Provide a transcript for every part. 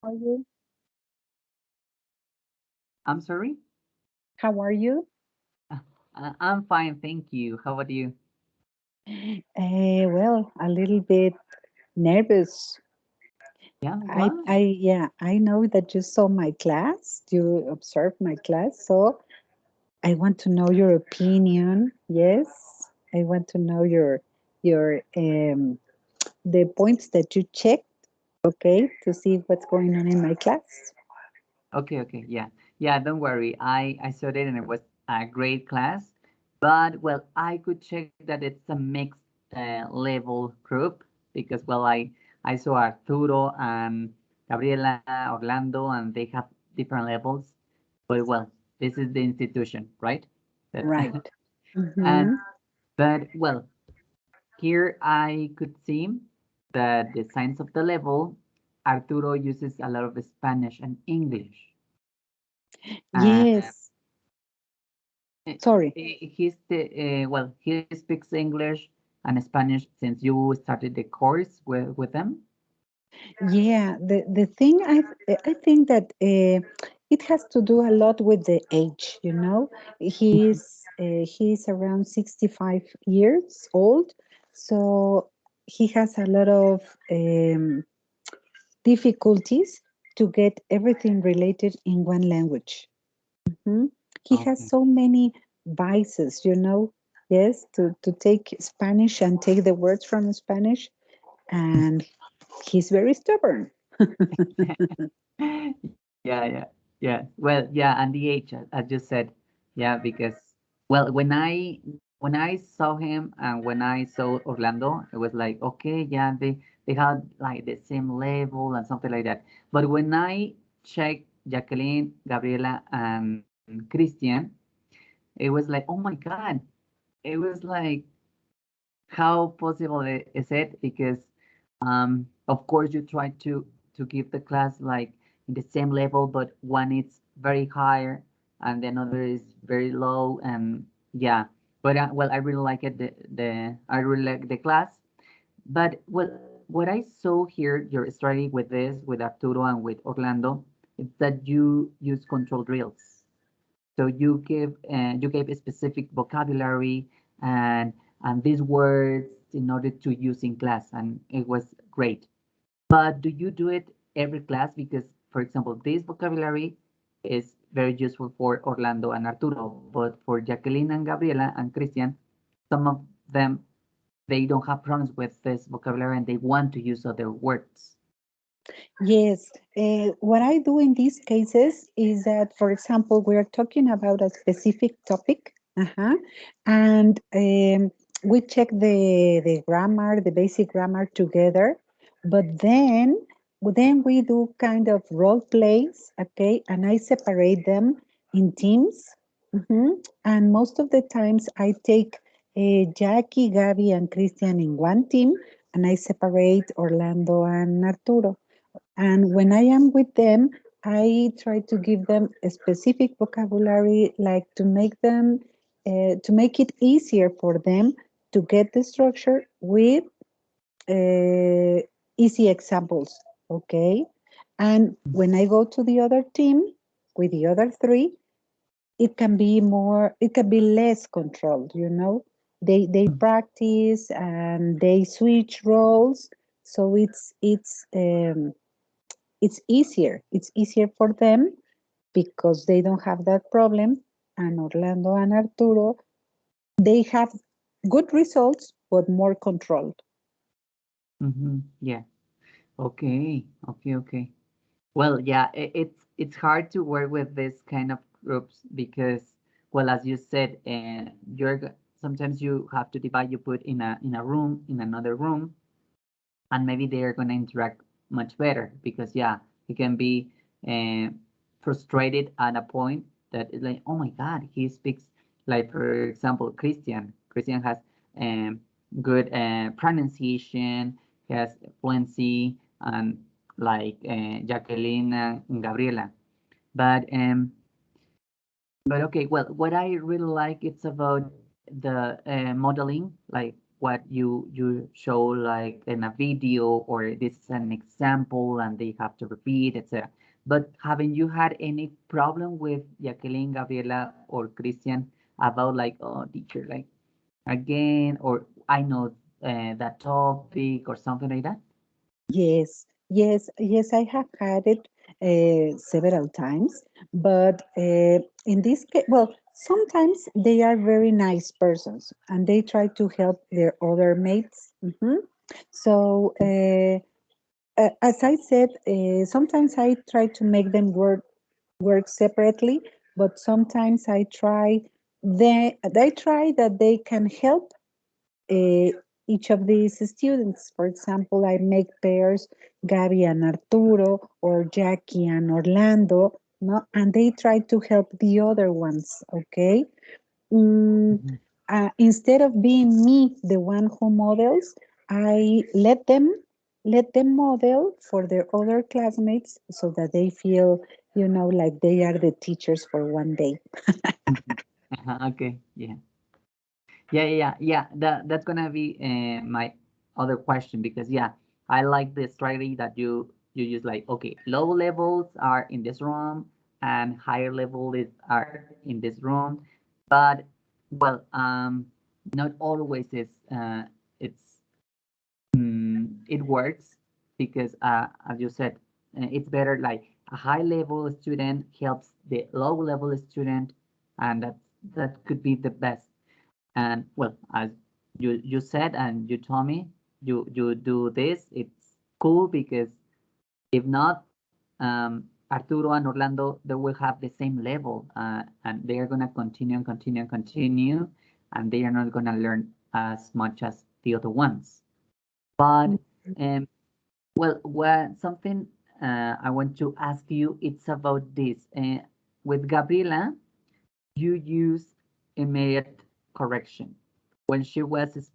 How are you? I'm sorry? How are you? Uh, I'm fine, thank you. How about you? Well, a little bit nervous. Yeah, why? Yeah, I know that you saw my class, you observed my class, so I want to know your opinion. Yes, I want to know your the points that you checked, okay, to see what's going on in my class. Okay, yeah. Yeah, don't worry. I saw it and it was a great class. But well, I could check that it's a mixed level group because well, I saw Arturo and Gabriela, Orlando, and they have different levels. But well, this is the institution, right? That, Right. and Mm-hmm. but well, here I could see that the signs of the level, Arturo uses a lot of Spanish and English. Uh, Yes. Sorry. he speaks English and Spanish since you started the course with them. Yeah, the thing I think that it has to do a lot with the age. You know, he's around 65 years old, so he has a lot of difficulties to get everything related in one language. Mhm. He has Okay. so many vices. You know, yes, to take Spanish and take the words from Spanish, and he's very stubborn. Yeah. Well, yeah, and the age, as you said, yeah, because well, when I saw him and when I saw Orlando, it was like, okay, yeah, they had like the same level and something like that. But when I checked Jacqueline, Gabriela, and Christian, it was like, oh my God, it was like, how possible is it? Because of course you try to give the class like in the same level, but one is very higher and the other is very low, and yeah. But well, I really like it. The I really like the class. But what I saw here, your strategy with this, with Arturo and with Orlando, is that you use control drills. So you gave a specific vocabulary and these words in order to use in class, and it was great. But do you do it every class? Because, for example, this vocabulary is very useful for Orlando and Arturo, but for Jacqueline and Gabriela and Christian, some of them they don't have problems with this vocabulary and they want to use other words. Yes, what I do in these cases is that, for example, we're talking about a specific topic, and we check the grammar, the basic grammar together, but then we do kind of role plays, okay, and I separate them in teams, and most of the times I take Jackie, Gabby, and Christian in one team, and I separate Orlando and Arturo. And when I am with them, I try to give them a specific vocabulary, like to make it easier for them to get the structure with uh, easy examples. Okay. And when I go to the other team with the other three, it can be less controlled, you know. They practice and they switch roles. So it's easier. It's easier for them because they don't have that problem. And Orlando and Arturo, they have good results, but more controlled. Yeah. Okay. Well, yeah, it's hard to work with this kind of groups because, well, as you said, sometimes you have to divide. You put in a room, in another room, and maybe they are gonna interact much better because, yeah, you can be uh, frustrated at a point that is like, oh my God, he speaks like, for example, Christian. Christian has um, good pronunciation, he has fluency, and like Jacqueline and Gabriela. But okay, well, what I really like it's about the modeling, like what you show like in a video, or this is an example and they have to repeat, etc. But haven't you had any problem with Jacqueline, Gabriela, or Christian about like, oh, teacher, like again, or I know that topic or something like that? Yes, yes, I have had it several times, but in this case, well, sometimes they are very nice persons and they try to help their other mates. So, as I said, sometimes I try to make them work separately, but sometimes they try that they can help uh, each of these students. For example, I make pairs, Gabby and Arturo, or Jackie and Orlando, no, and they try to help the other ones. Okay. Mm, Mhm. Instead of being me, the one who models, I let them model for their other classmates so that they feel, like they are the teachers for one day. Mhm. Okay, yeah. Yeah. That's gonna be my other question, because yeah, I like the strategy that you use. Like, okay, low levels are in this room and higher level is are in this room, but well, not always is it's it works, because as you said, it's better like a high level student helps the low level student, and that could be the best. And well, as you said and you told me, you do this. It's cool because if not, Arturo and Orlando, they will have the same level, and they are gonna continue and continue and continue, and they are not gonna learn as much as the other ones. But um, well, something I want to ask you, it's about this. With Gabriela, you use immediate correction. When she was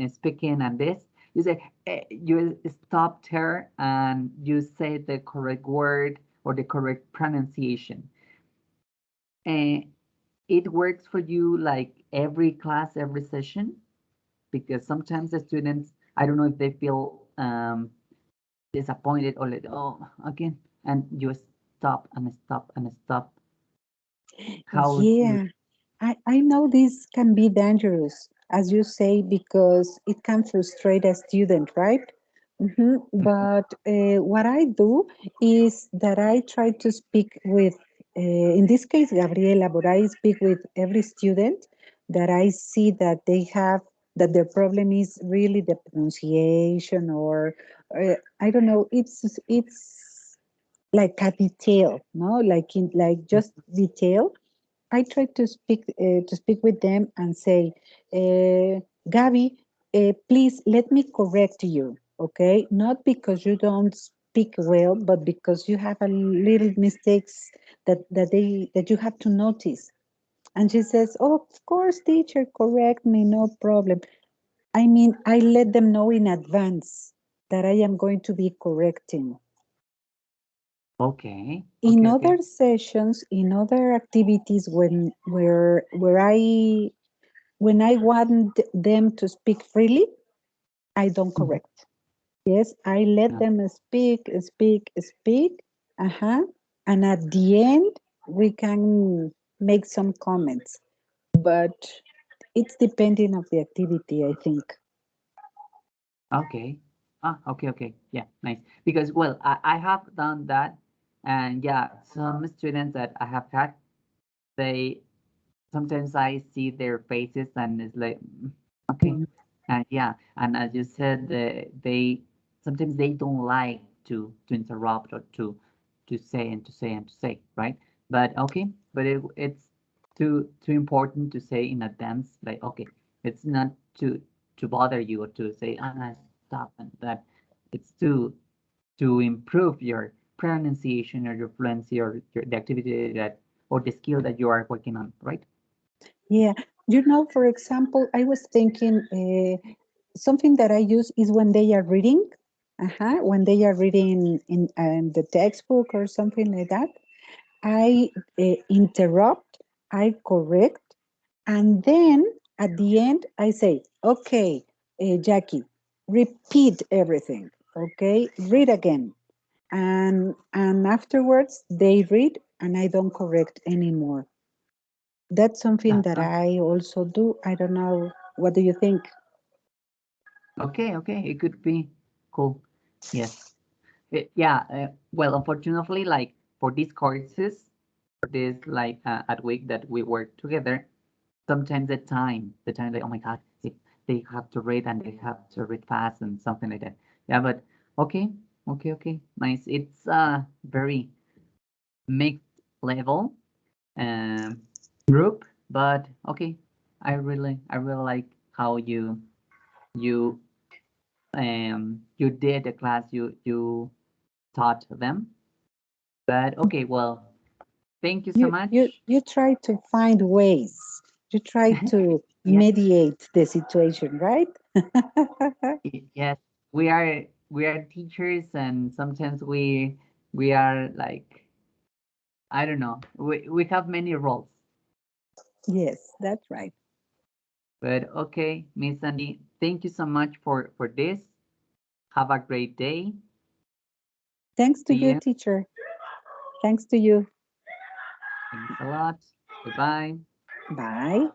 speaking and this, you say you stopped her and you say the correct word or the correct pronunciation. And it works for you like every class, every session, because sometimes the students, I don't know if they feel disappointed or like, oh, again, and you stop and stop and stop. How do you? Yeah, I know this can be dangerous, as you say, because it can frustrate a student, right? But what I do is that I try to speak with, in this case, Gabriela, but I speak with every student that I see that that their problem is really the pronunciation, or I don't know, it's like a detail, no, like just detail. I try to speak with them and say, Gabby, please let me correct you, okay? Not because you don't speak well, but because you have a little mistakes that you have to notice. And she says, "Oh, of course, teacher, correct me, no problem." I mean, I let them know in advance that I am going to be correcting. Okay, In okay, okay. other sessions, in other activities, when I want them to speak freely, I don't Mhm. correct. Yes, I let Yeah. them speak. Uh-huh. And at the end, we can make some comments. But it's depending of the activity, I think. Okay. Okay. Yeah, nice. Because well, I have done that, and yeah, some students that I have had, they sometimes I see their faces and it's like, okay, Mhm. and yeah, and as you said, they sometimes they don't like to interrupt or to say and to say and to say, right? But okay, but it's too important to say in advance, like okay, it's not to bother you or to say stop, and that it's to improve your pronunciation or your fluency or the activity that or the skill that you are working on, right? Yeah. For example, I was thinking something that I use is when they are reading. When they are reading in the textbook or something like that, I interrupt, I correct, and then at the end I say, Okay, Jackie, repeat everything. Okay, read again. And afterwards they read and I don't correct anymore. That's something that Uh-huh. I also do. I don't know. What do you think? Okay, okay, it could be cool. Yes. Yeah, well, unfortunately, like for these courses, for this like at week that we work together, sometimes the time like, oh my God, they have to read and they have to read fast and something like that. Yeah, but okay, okay, nice. It's a very mixed level um group, but okay, I really like how you you did the class, you taught them. But okay, well, thank you so much. You try to find ways. You try to Yes, mediate the situation, right? yes, we are teachers, and sometimes we are like I don't know. We have many roles. Yes, that's right. But okay, Miss Sandy, thank you so much for this. Have a great day. Thanks to See you, you. teacher. Thanks to you. Thanks a lot. Goodbye. Bye.